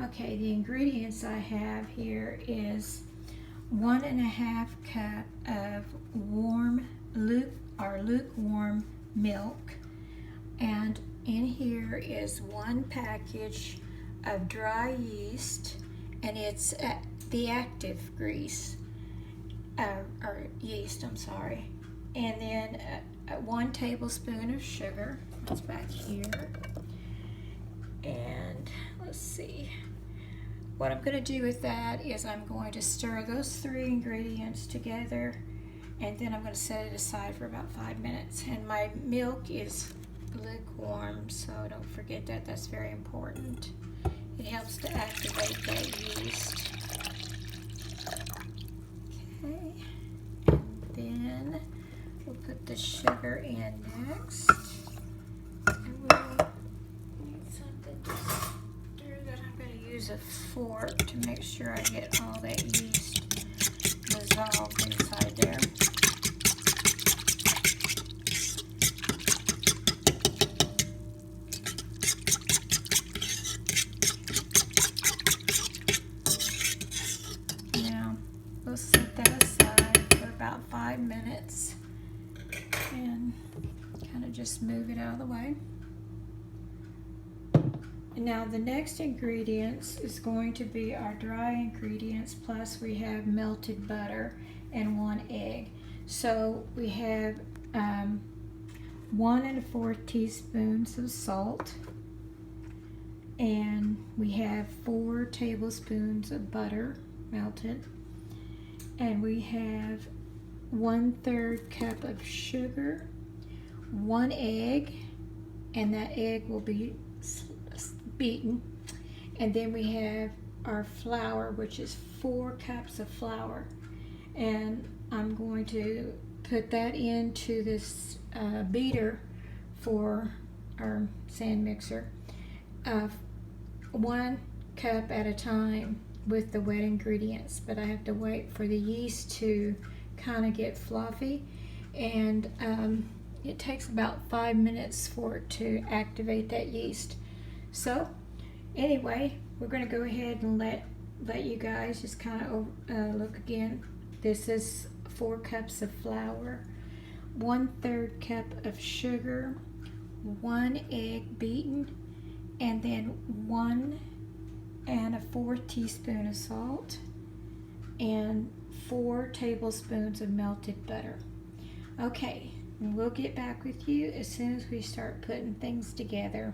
Okay, the ingredients I have here is 1.5 cup of lukewarm milk, and in here is 1 package of dry yeast, and it's the active grease or yeast, I'm sorry, and then 1 tablespoon of sugar. That's back here. And let's see, what I'm going to do with that is I'm going to stir those 3 ingredients together, and then I'm going to set it aside for about 5 minutes. And my milk is lukewarm, so don't forget that. That's very important. It helps to activate that yeast. Okay, and then we'll put the sugar in next. And we'll need something to stir that. I'm going to use a fork to make sure I get all that yeast dissolved inside there. Now, we'll set that aside for about 5 minutes and kind of just move it out of the way. And now the next ingredients is going to be our dry ingredients, plus we have melted butter and 1 egg. So we have 1 1/4 teaspoons of salt, and we have 4 tablespoons of butter melted, and we have 1/3 cup of sugar, 1 egg, and that egg will be beaten, and then we have our flour, which is 4 cups of flour, and I'm going to put that into this beater for our sand mixer, 1 cup at a time with the wet ingredients, but I have to wait for the yeast to kind of get fluffy, and it takes about 5 minutes for it to activate that yeast. So anyway, we're going to go ahead and let you guys just kind of look again. This is 4 cups of flour, 1/3 cup of sugar, 1 egg beaten, and then 1 1/4 teaspoon of salt, and 4 tablespoons of melted butter. Okay, and we'll get back with you as soon as we start putting things together.